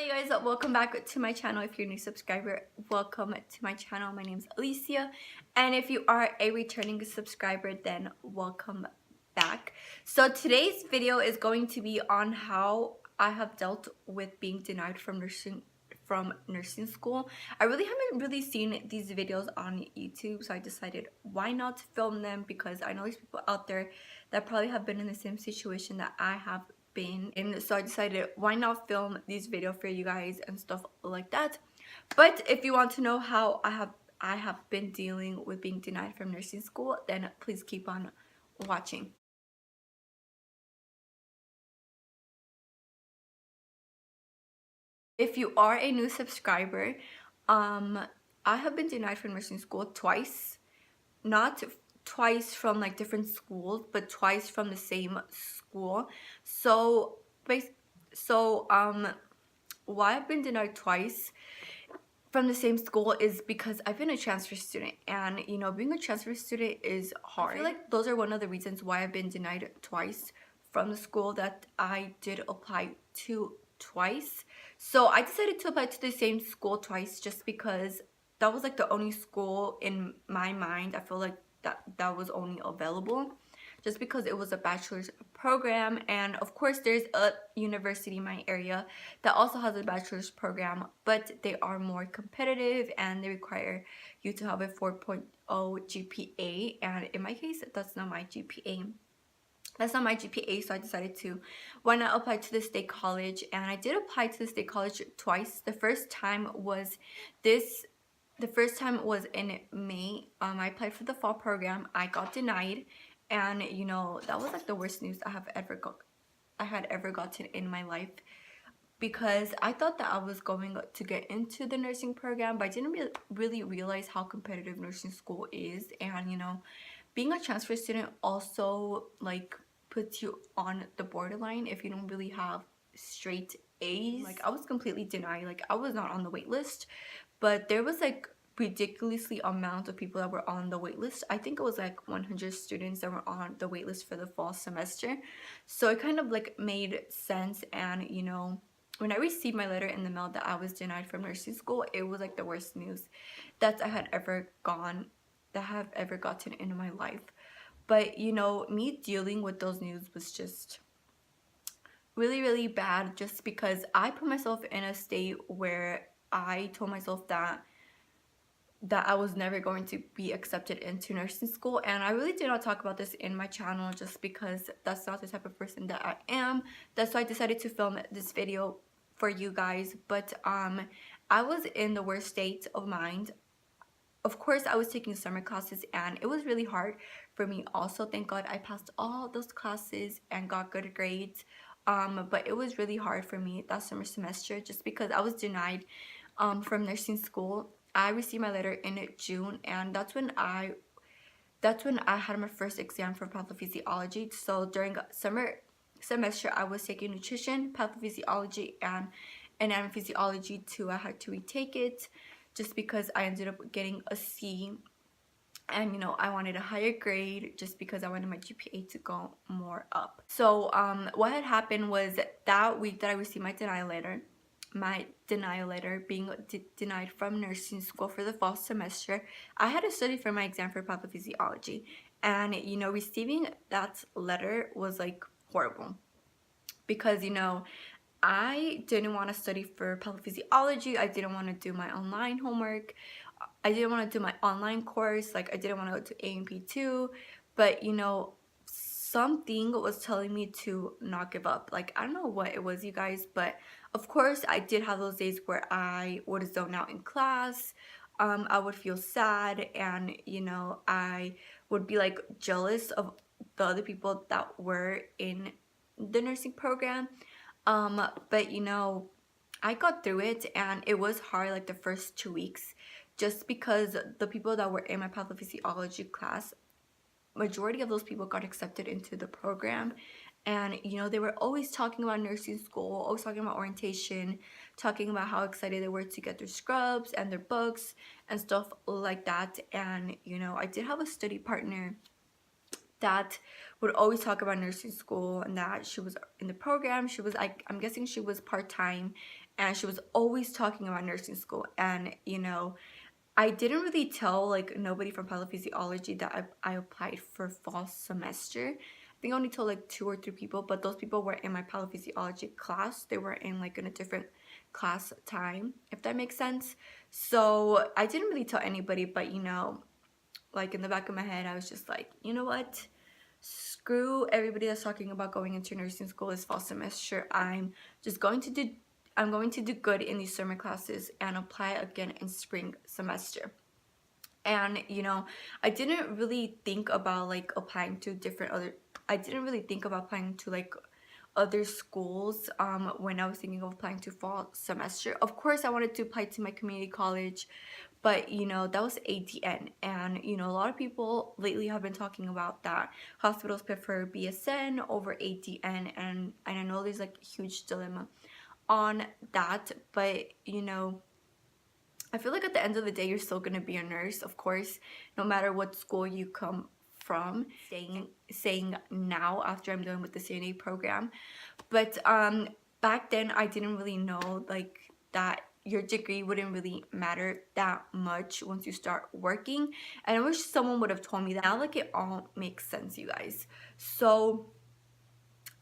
Hey guys, welcome back to my channel. If you're a new subscriber, welcome to my channel. My name is Alicia, and if you are a returning subscriber, then welcome back. So today's video is going to be on how I have dealt with being denied from nursing school. I really haven't seen these videos on YouTube, so I decided why not film them, because I know there's people out there that probably have been in the same situation that I have been in. So I decided why not film these videos for you guys and stuff like that. But if you want to know how I have been dealing with being denied from nursing school, then please keep on watching. If you are a new subscriber, I have been denied from nursing school twice. Not twice from like different schools, but twice from the same school. So why I've been denied twice from the same school is because I've been a transfer student, and you know, being a transfer student is hard. I feel like those are one of the reasons why I've been denied twice from the school that I did apply to twice. So I decided to apply to the same school twice just because that was like the only school in my mind. I feel like that was only available just because it was a bachelor's program, and of course there's a university in my area that also has a bachelor's program, but they are more competitive and they require you to have a 4.0 GPA, and in my case that's not my GPA. So I decided to why not apply to the state college, and I did apply to the state college twice. The first time was in May. I applied for the fall program. I got denied, and you know, that was like the worst news I had ever gotten in my life, because I thought that I was going to get into the nursing program, but I didn't really realize how competitive nursing school is. And you know, being a transfer student also like puts you on the borderline if you don't really have straight A's. Like, I was completely denied. Like, I was not on the wait list, but there was like ridiculously amount of people that were on the wait list. I think it was like 100 students that were on the wait list for the fall semester. So it kind of like made sense. And you know, when I received my letter in the mail that I was denied from nursing school, it was like the worst news that I have ever gotten in my life. But you know, me dealing with those news was just really bad, just because I put myself in a state where I told myself that I was never going to be accepted into nursing school. And I really did not talk about this in my channel just because that's not the type of person that I am. That's why I decided to film this video for you guys. But I was in the worst state of mind. Of course, I was taking summer classes, and it was really hard for me also. Thank God I passed all those classes and got good grades. But it was really hard for me that summer semester just because I was denied from nursing school. I received my letter in June, and that's when I had my first exam for pathophysiology. So during summer semester, I was taking nutrition, pathophysiology, and anatomy physiology too. I had to retake it just because I ended up getting a C, and you know, I wanted a higher grade just because I wanted my GPA to go more up. So what had happened was that week that I received my denial letter being denied from nursing school for the fall semester, I had to study for my exam for pathophysiology. And you know, receiving that letter was like horrible, because you know, I didn't want to study for pathophysiology. I didn't want to do my online homework. I didn't want to do my online course. Like, I didn't want to go to A&P2. But you know, something was telling me to not give up. Like, I don't know what it was, you guys, but of course I did have those days where I would zone out in class. I would feel sad, and you know, I would be like jealous of the other people that were in the nursing program. But you know, I got through it, and it was hard like the first 2 weeks, just because the people that were in my pathophysiology class, majority of those people got accepted into the program. And you know, they were always talking about nursing school, always talking about orientation, talking about how excited they were to get their scrubs and their books and stuff like that. And you know, I did have a study partner that would always talk about nursing school, and that she was in the program. She was, I'm guessing she was part-time, and she was always talking about nursing school. And you know, I didn't really tell like nobody from pathophysiology that I applied for fall semester. I think I only told like 2 or 3 people, but those people were in my pathophysiology class. They were in like in a different class time, if that makes sense. So I didn't really tell anybody, but you know, like in the back of my head, I was just like, you know what? Screw everybody that's talking about going into nursing school this fall semester. Just going to do I'm going to do good in these summer classes and apply again in spring semester. And you know, I didn't really think about like applying to different other I didn't really think about applying to like other schools when I was thinking of applying to fall semester. Of course I wanted to apply to my community college, but you know, that was ADN. And you know, a lot of people lately have been talking about that hospitals prefer BSN over ADN, and I know there's like a huge dilemma on that. But you know, I feel like at the end of the day, you're still gonna be a nurse, of course, no matter what school you come from. Saying now after I'm done with the CNA program, but back then I didn't really know like that your degree wouldn't really matter that much once you start working, and I wish someone would have told me that. Now like it all makes sense, you guys. So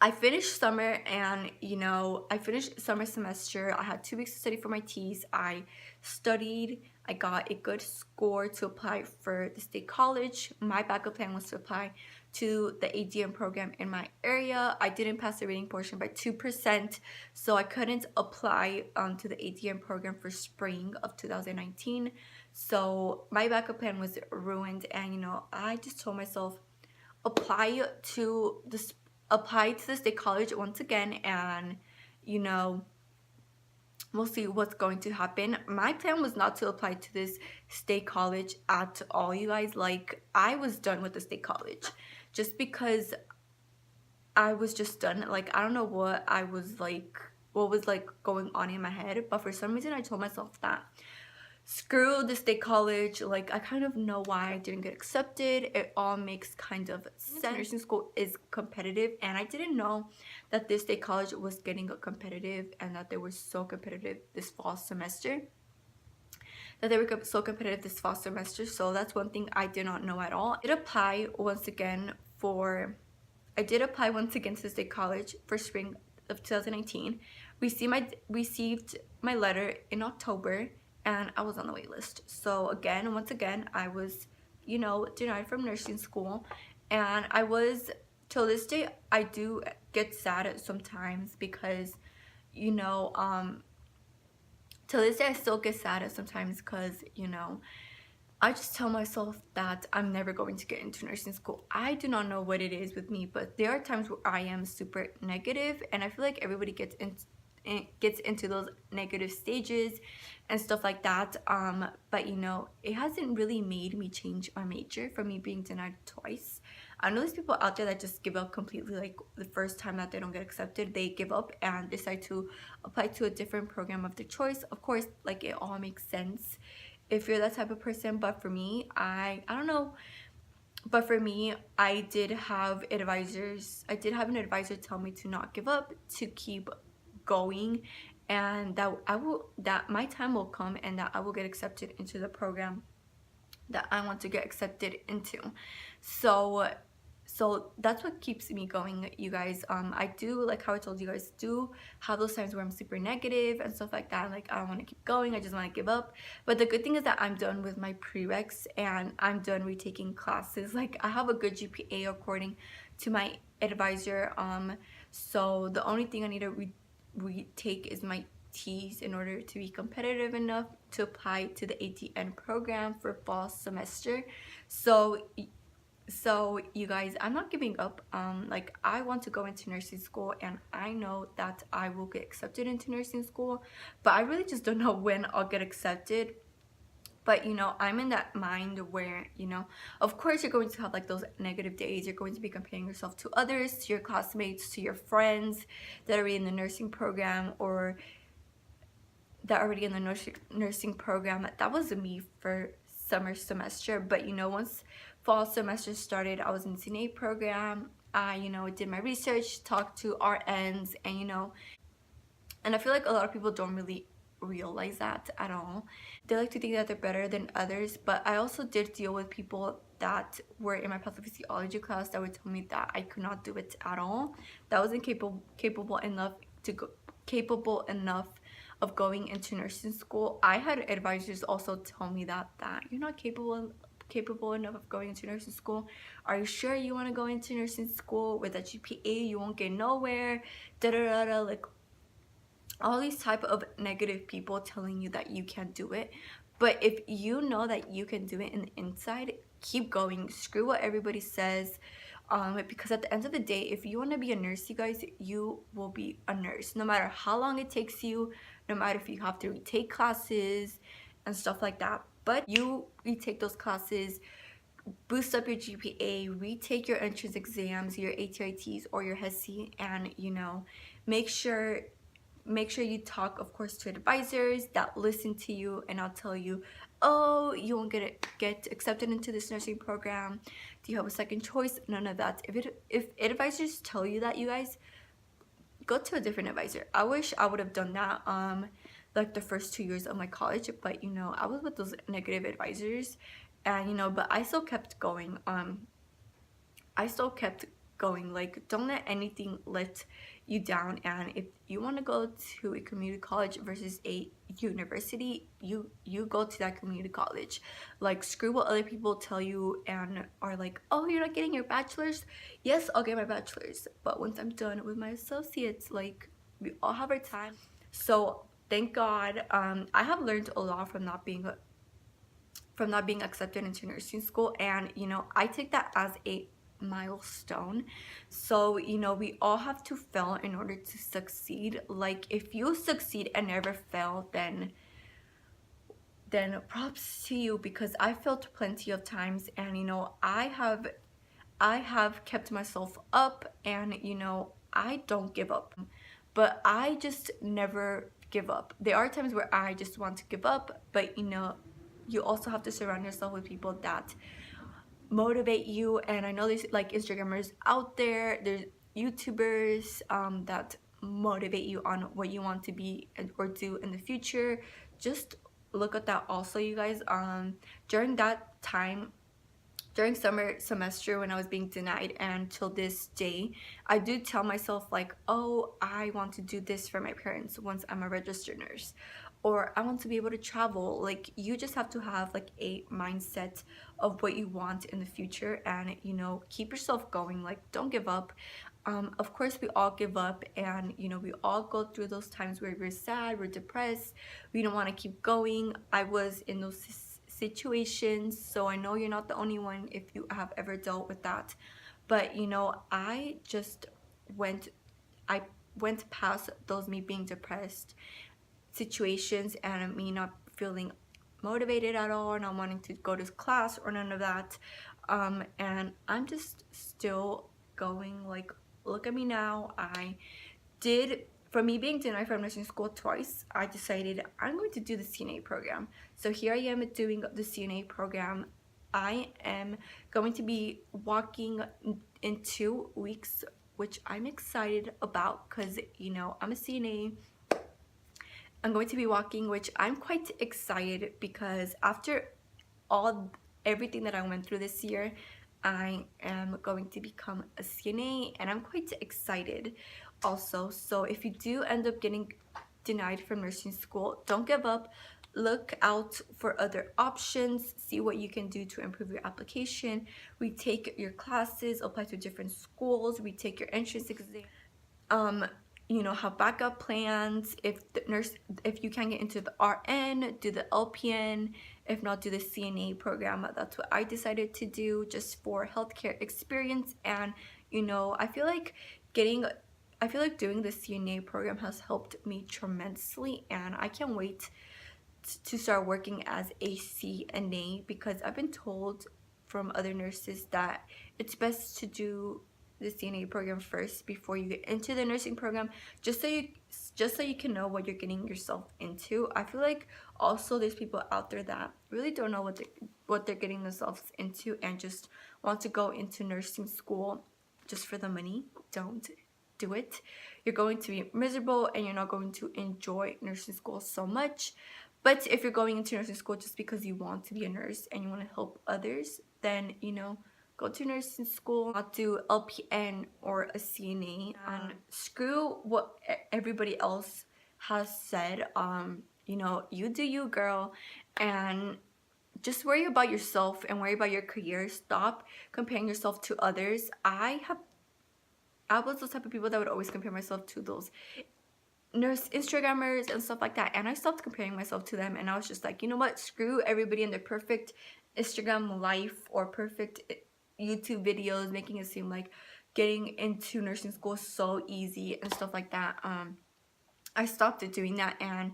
I finished summer, and you know, I finished summer semester. I had 2 weeks to study for my T's. I studied, I got a good score to apply for the state college. My backup plan was to apply to the ADM program in my area. I didn't pass the reading portion by 2%, so I couldn't apply to the ADM program for spring of 2019. So my backup plan was ruined, and you know, I just told myself, apply to the state college once again, and you know, we'll see what's going to happen. My plan was not to apply to this state college at all, you guys. Like, I was done with the state college just because I was just done. Like, I don't know what was like going on in my head, but for some reason I told myself that screw the state college. Like, I kind of know why I didn't get accepted. It all makes kind of sense. Nursing school is competitive, and I didn't know that this state college was getting competitive, and that they were so competitive this fall semester. So that's one thing I did not know at all. I did apply once again to the state college for spring of 2019. Received my letter in October, and I was on the wait list. So once again, I was, you know, denied from nursing school. And I was, till this day, I do get sad sometimes because, you know, till this day I still get sad sometimes because, you know, I just tell myself that I'm never going to get into nursing school. I do not know what it is with me, but there are times where I am super negative, and I feel like everybody gets into those negative stages and stuff like that. But you know, it hasn't really made me change my major from me being denied twice. I know there's people out there that just give up completely. Like, the first time that they don't get accepted, they give up and decide to apply to a different program of their choice. Of course, like, it all makes sense if you're that type of person, but for me, I don't know. But for me, I did have an advisor tell me to not give up, to keep going, and that my time will come, and that I will get accepted into the program that I want to get accepted into. So that's what keeps me going, you guys. I do, like how I told you guys, do have those times where I'm super negative and stuff like that. Like, I don't want to keep going, I just want to give up. But the good thing is that I'm done with my prereqs, and I'm done retaking classes. Like, I have a good GPA according to my advisor. So the only thing I need to retake is my T's in order to be competitive enough to apply to the ATN program for fall semester. So you guys, I'm not giving up. Like, I want to go into nursing school, and I know that I will get accepted into nursing school, but I really just don't know when I'll get accepted. But you know, I'm in that mind where, you know, of course you're going to have like those negative days. You're going to be comparing yourself to others, to your classmates, to your friends that are in the nursing program, or that are already in the nursing program. That was me for summer semester. But you know, once fall semester started, I was in the CNA program. I, you know, did my research, talked to RNs, and you know, And I feel like a lot of people don't really realize that at all. They like to think that they're better than others, but I also did deal with people that were in my pathophysiology class that would tell me that I could not do it at all. That wasn't capable enough to go capable enough of going into nursing school. I had advisors also tell me that you're not capable enough of going into nursing school. Are you sure you want to go into nursing school with a GPA? You won't get nowhere. Da da da da. Like all these type of negative people telling you that you can't do it. But if you know that you can do it in the inside, keep going. Screw what everybody says. Because at the end of the day, if you want to be a nurse, you guys, you will be a nurse no matter how long it takes you, no matter if you have to retake classes and stuff like that. But you retake those classes, boost up your GPA, retake your entrance exams, your ATITs or your HESI, and make sure you talk, of course, to advisors that listen to you and I'll tell you, oh, you won't get accepted into this nursing program. Do you have a second choice? None of that. If advisors tell you that, you guys, go to a different advisor. I wish I would have done that like the first 2 years of my college, but I was with those negative advisors, and but I still kept going. Like, don't let anything let you down. And if you want to go to a community college versus a university, you go to that community college. Like, screw what other people tell you and are like, oh, you're not getting your bachelor's. Yes, I'll get my bachelor's, but once I'm done with my associates, like, we all have our time. So thank God, I have learned a lot from not being accepted into nursing school, and I take that as a milestone. So we all have to fail in order to succeed. Like, if you succeed and never fail, then props to you, because I failed plenty of times, and I have kept myself up, and I don't give up, but I just never give up. There are times where I just want to give up, but you also have to surround yourself with people that motivate you. And I know there's like Instagrammers out there's YouTubers that motivate you on what you want to be or do in the future. Just look at that also, you guys. During that time, during summer semester, when I was being denied, and till this day, I do tell myself, like, oh, I want to do this for my parents once I'm a registered nurse, or I want to be able to travel. Like, you just have to have like a mindset of what you want in the future, and keep yourself going. Like, don't give up. Of course, we all give up, and we all go through those times where we're sad, we're depressed, we don't want to keep going. I was in those situations, so I know you're not the only one if you have ever dealt with that. But I just went past those me being depressed situations and me not feeling motivated at all, not wanting to go to class or none of that, and I'm just still going. Like, look at me now. For me being denied from nursing school twice, I decided I'm going to do the CNA program. So here I am doing the CNA program. I am going to be walking in 2 weeks, which I'm excited about, because I'm a CNA. I'm going to be walking, which I'm quite excited, because after everything that I went through this year, I am going to become a CNA, and I'm quite excited also. So if you do end up getting denied from nursing school, don't give up. Look out for other options, see what you can do to improve your application, retake your classes, apply to different schools, retake your entrance exam, have backup plans. If you can't get into the RN, do the LPN. If not, do the CNA program. That's what I decided to do, just for healthcare experience. And I feel like doing the CNA program has helped me tremendously, and I can't wait to start working as a CNA, because I've been told from other nurses that it's best to do the CNA program first before you get into the nursing program, just so you can know what you're getting yourself into. I feel like also there's people out there that really don't know what they're getting themselves into and just want to go into nursing school just for the money. Don't do it. you're going to be miserable and you're not going to enjoy nursing school so much. But if you're going into nursing school just because you want to be a nurse and you want to help others, then go to nursing school, not do LPN or a CNA, and screw what everybody else has said. You do you, girl, and just worry about yourself and worry about your career. Stop comparing yourself to others. I was those type of people that would always compare myself to those nurse Instagrammers and stuff like that, and I stopped comparing myself to them, and I was just like, you know what, screw everybody and their perfect Instagram life or perfect YouTube videos, making it seem like getting into nursing school is so easy and stuff like that. I stopped doing that, and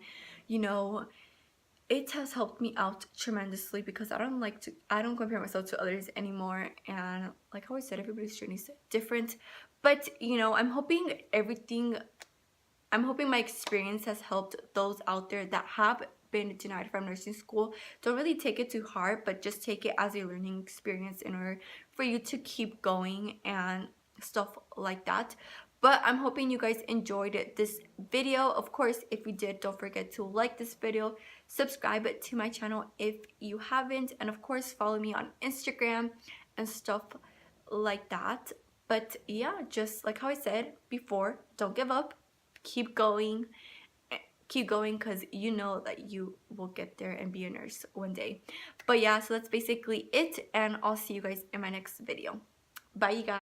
it has helped me out tremendously because I don't compare myself to others anymore. And like I always said, everybody's journey is different, but I'm hoping my experience has helped those out there that have been denied from nursing school. Don't really take it too hard, but just take it as a learning experience in order for you to keep going and stuff like that. But I'm hoping you guys enjoyed this video. Of course, if you did, don't forget to like this video, subscribe to my channel if you haven't, and of course follow me on Instagram and stuff like that. But yeah, just like how I said before, don't give up, keep going, because you know that you will get there and be a nurse one day. But yeah, so that's basically it, and I'll see you guys in my next video. Bye, you guys.